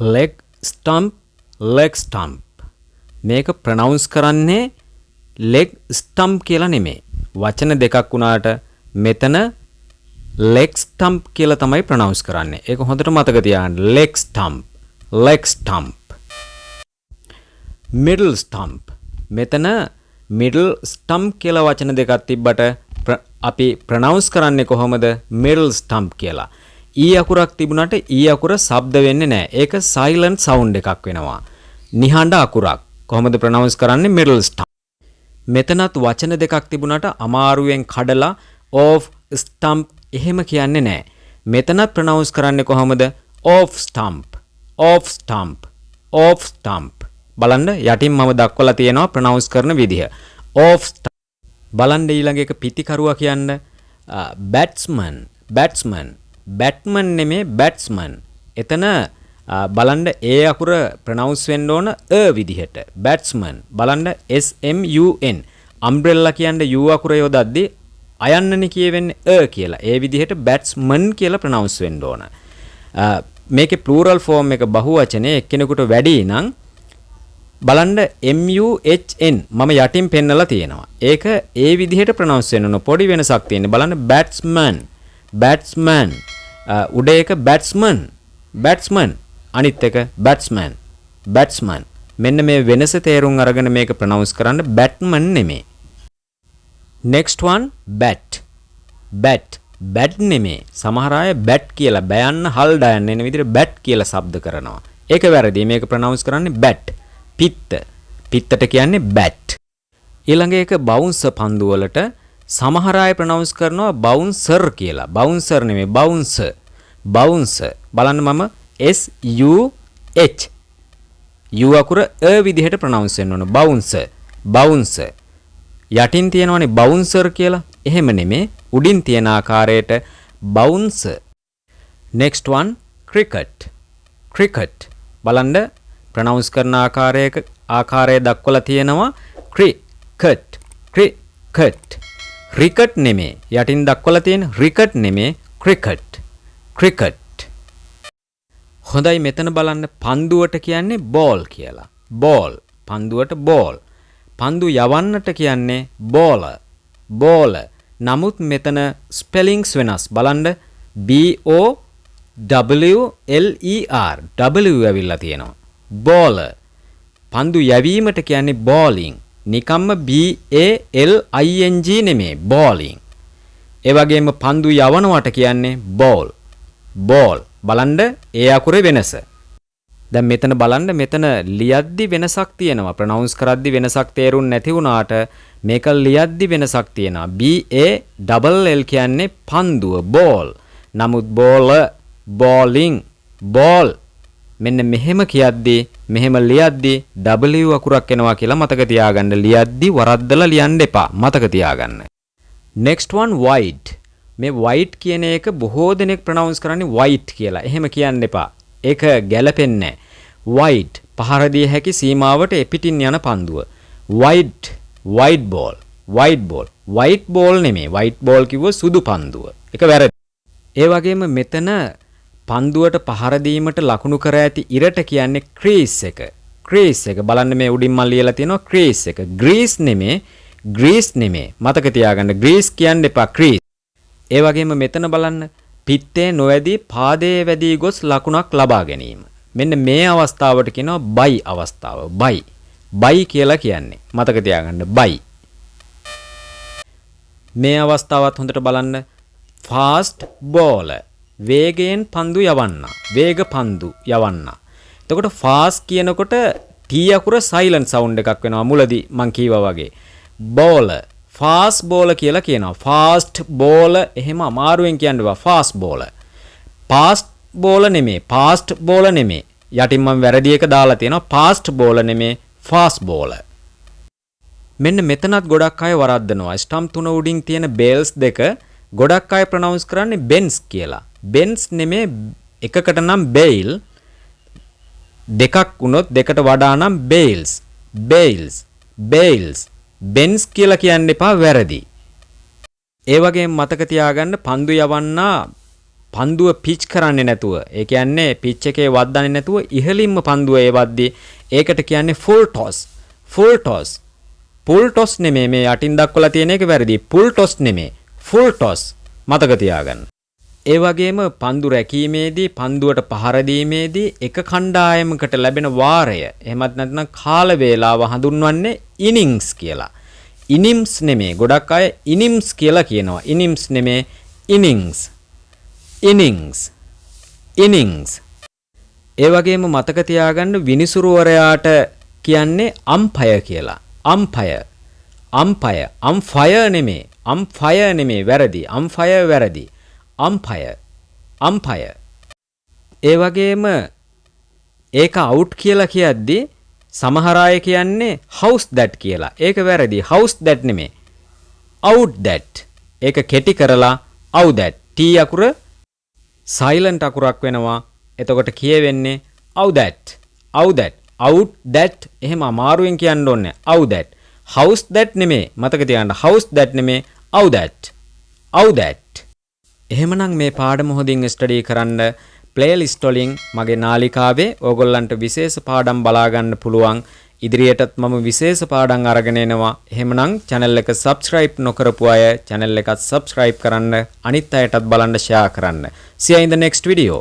leg stump, leg stump. මේක pronounce කරන්නේ leg stump කියලා නෙමෙයි. වචන දෙකක් වුණාට මෙතන leg stump කියලා තමයි ප්‍රොනවුන්ස් කරන්නේ. ඒක හොඳට මතක තියාගන්න. leg stump, leg stump. middle stump. මෙතන middle stump කියලා වචන දෙකක් තිබ්බට අපි ප්‍රොනවුන්ස් කරන්නේ කොහොමද? middle stump කියලා. ඊ අකුරක් තිබුණාට ඊ අකුර ශබ්ද වෙන්නේ නැහැ. ඒක silent sound එකක් වෙනවා. නිහඬ අකුරක්. කොහොමද ප්‍රොනවුන්ස් කරන්නේ? middle stump. මෙතනත් වචන දෙකක් තිබුණාට අමාරුවෙන් කඩලා of stump එහෙම කියන්නේ නැහැ. මෙතනත් ප්‍රොනවුන්ස් කරන්නේ කොහොමද? of stump, of stump, of stump. බලන්න යටින් මම දක්වලා තියෙනවා ප්‍රොනවුන්ස් කරන විදිහ. of stump. බලන්න ඊළඟ එක පිටිකරුවා කියන්න batsman, batsman. batman නෙමේ batsman. එතන බලන්න ඒ අකුර ප්‍රොනවුන්ස් වෙන්න ඕන විදිහට. batsman. බලන්න SMUN. umbrella කියන්නේ U අකුර යොදද්දී අයන්නනේ කියවෙන්නේ කියලා. ඒ විදිහට batsman කියලා ප්‍රොනවුන්ස් වෙන්න ඕන. මේකේ plural form එක බහුවචනේ එක්කෙනෙකුට වැඩි නම් බලන්න MUHN මම යටින් පෙන්නලා තියෙනවා. ඒක ඒ විදිහට ප්‍රොනවුන්ස් වෙන්න ඕන. පොඩි වෙනසක් තියෙනවා. බලන්න batsman, batsman. උඩ එක batsman, batsman. අනිත් එක batsman, batsman. මෙන්න මේ වෙනස තේරුම් අරගෙන මේක ප්‍රොනවුන්ස් කරන්න batman නෙමෙයි. next one bat, bat. bat නෙමෙයි. සමහර අය bat කියලා බයන්න හල් ඩයන්න එන විදිහට bat කියලා ශබ්ද කරනවා. ඒක වැරදි. මේක ප්‍රොනවුන්ස් කරන්නේ bat. පිත්ත. පිත්තට කියන්නේ bat. ඊළඟ එක bouncer පන්දු වලට සමහර අය ප්‍රොනවුන්ස් කරනවා bouncer කියලා. bouncer නෙමෙයි bouncer. bouncer. බලන්න මම SUH. U අකුර විදිහට ප්‍රොනවුන්ස් වෙන්න ඕන. bouncer, bouncer. යටින් තියෙනවනේ bouncer කියලා. එහෙම නෙමෙයි. උඩින් තියෙන ආකාරයට bouncer. next one cricket, cricket. බලන්න ප්‍රොනවුන්ස් කරන ආකාරය දක්වලා තියෙනවා cricket, cricket. cricket නෙමෙයි. යටින් දක්වලා තියෙන cricket නෙමෙයි cricket, cricket. හොඳයි මෙතන බලන්න පන්දුවට කියන්නේ ball කියලා. ball. පන්දුවට ball. පන්දු යවන්නට කියන්නේ bowler, bowler. නමුත් මෙතන ස්පෙලිංස් වෙනස්. බලන්න BOWLER. W ඇවිල්ලා තියෙනවා. bowler. පන්දු යැවීමට කියන්නේ bowling. නිකම්ම BALING නෙමෙයි bowling. ඒ වගේම පන්දු යවනවට කියන්නේ ball, ball. බලන්න ඒ අකුරේ වෙනස. දැන් මෙතන බලන්න මෙතන ලියද්දි වෙනසක් තියෙනවා. ප්‍රොනවුන්ස් කරද්දි වෙනසක් තේරුම් නැති වුණාට මේක ලියද්දි වෙනසක් තියෙනවා. BALL කියන්නේ පන්දුව ball. නමුත් bowler, bowling, ball. මෙන්න මෙහෙම කියද්දි මෙහෙම ලියද්දි W අකුරක් එනවා කියලා මතක තියාගන්න. ලියද්දි වරද්දලා ලියන්න එපා. මතක තියාගන්න. next one white. මේ white කියන එක බොහෝ දෙනෙක් ප්‍රොනවුන්ස් කරන්නේ white කියලා. එහෙම කියන්න එපා. ඒක ගැලපෙන්නේ නැහැ. white පහර දිය හැකි සීමාවට එපිටින් යන පන්දුව. white, white ball, white ball. white ball නෙමෙයි. white ball කිව්ව සුදු පන්දුව. ඒක වැරදි. ඒ වගේම මෙතන පන්දුවට පහර දීමට ලකුණු කර ඇති ඉරට කියන්නේ crease එක. crease එක. බලන්න මේ උඩින් මම ලියලා තියෙනවා crease එක. grease නෙමෙයි, grease නෙමෙයි. මතක තියාගන්න. grease කියන්න එපා crease. ඒ වගේම මෙතන බලන්න පිත්තේ නොවැදී පාදයේ වැදී ගොස් ලකුණක් ලබා ගැනීම. මෙන්න මේ අවස්ථාවට කියනවා බයි අවස්ථාව. බයි. බයි කියලා කියන්නේ. මතක තියාගන්න බයි. මේ අවස්ථාවත් හොඳට බලන්න. fast bowler. වේගයෙන් පන්දු යවන්න. වේග පන්දු යවන්න. එතකොට fast කියනකොට T අකුර silent sound එකක් වෙනවා මුලදී මං කීවා වගේ. bowler. fast bowler කියලා කියනවා. fast bowler එහෙම අමාරුවෙන් කියන්න බෑ. fast bowler. fast bowler නෙමෙයි. fast bowler නෙමෙයි. යටින් මම වැරදි එක දාලා තියෙනවා. fast bowler නෙමෙයි. fast bowler. මෙන්න මෙතනත් ගොඩක් අය වරද්දනවා. ස්ටම්ප් තුන උඩින් තියෙන bells දෙක ගොඩක් අය ප්‍රොනවුන්ස් කරන්නේ bends කියලා. bends නෙමෙයි. එකකට නම් bail. දෙකක් වුණොත් දෙකට වඩා නම් bails. bails. bails. bends කියලා කියන්න එපා වැරදි. ඒ වගේම මතක තියාගන්න පන්දු යවන්න පන්දුව පිච් කරන්නේ නැතුව, ඒ කියන්නේ පිච් එකේ වද්දන්නේ නැතුව ඉහළින්ම පන්දුව ඒ වද්දී ඒකට කියන්නේ full toss. Full toss. Full toss නෙමෙයි මේ යටින් දක්වලා තියෙන එක වැරදි. පුල් ටොස් නෙමෙයි. Full toss. මතක තියාගන්න. ඒ වගේම පන්දු රැකීමේදී පන්දුවට පහර දීමේදී එක කණ්ඩායමකට ලැබෙන වාරය එහෙමත් නැත්නම් කාල වේලාව හඳුන්වන්නේ ඉනින්ග්ස් කියලා. ඉනිම්ස් නෙමෙයි. ගොඩක් අය ඉනිම්ස් කියලා කියනවා. ඉනිම්ස් නෙමෙයි ඉනින්ග්ස්. ඉනින්ග්ස්. ඉනින්ග්ස්. ඒ වගේම මතක තියාගන්න විනිසුරුවරයාට කියන්නේ අම්පයර් කියලා. අම්පයර්. අම්පයර්. අම්ෆයර් නෙමෙයි. අම්ෆයර් නෙමෙයි වැරදි. අම්ෆයර් වැරදි. අම්පයර්. අම්පයර්. ඒ වගේම ඒක අවුට් කියලා කියද්දී සමහර අය කියන්නේ house that කියලා. ඒක වැරදි. house that නෙමෙයි. out that. ඒක කෙටි කරලා out that. T අකුර silent අකුරක් වෙනවා. එතකොට කියවෙන්නේ out that. out that. out that එහෙම අමාරුවෙන් කියන්න ඕනේ. out that. house that නෙමෙයි. මතක තියාගන්න. house that නෙමෙයි. out that. out that. එහෙමනම් මේ පාඩම හොඳින් ස්ටඩි කරන්න ප්ලේලිස්ට් වලින් මගේ නාලිකාවේ ඕගොල්ලන්ට විශේෂ පාඩම් බලා ගන්න පුළුවන්. ඉදිරියටත් මම විශේෂ පාඩම් අරගෙන එනවා. එහෙමනම් channel එක subscribe නොකරපු අය channel එකත් subscribe කරන්න, අනිත් අයටත් බලන්න share කරන්න. See you in the next video.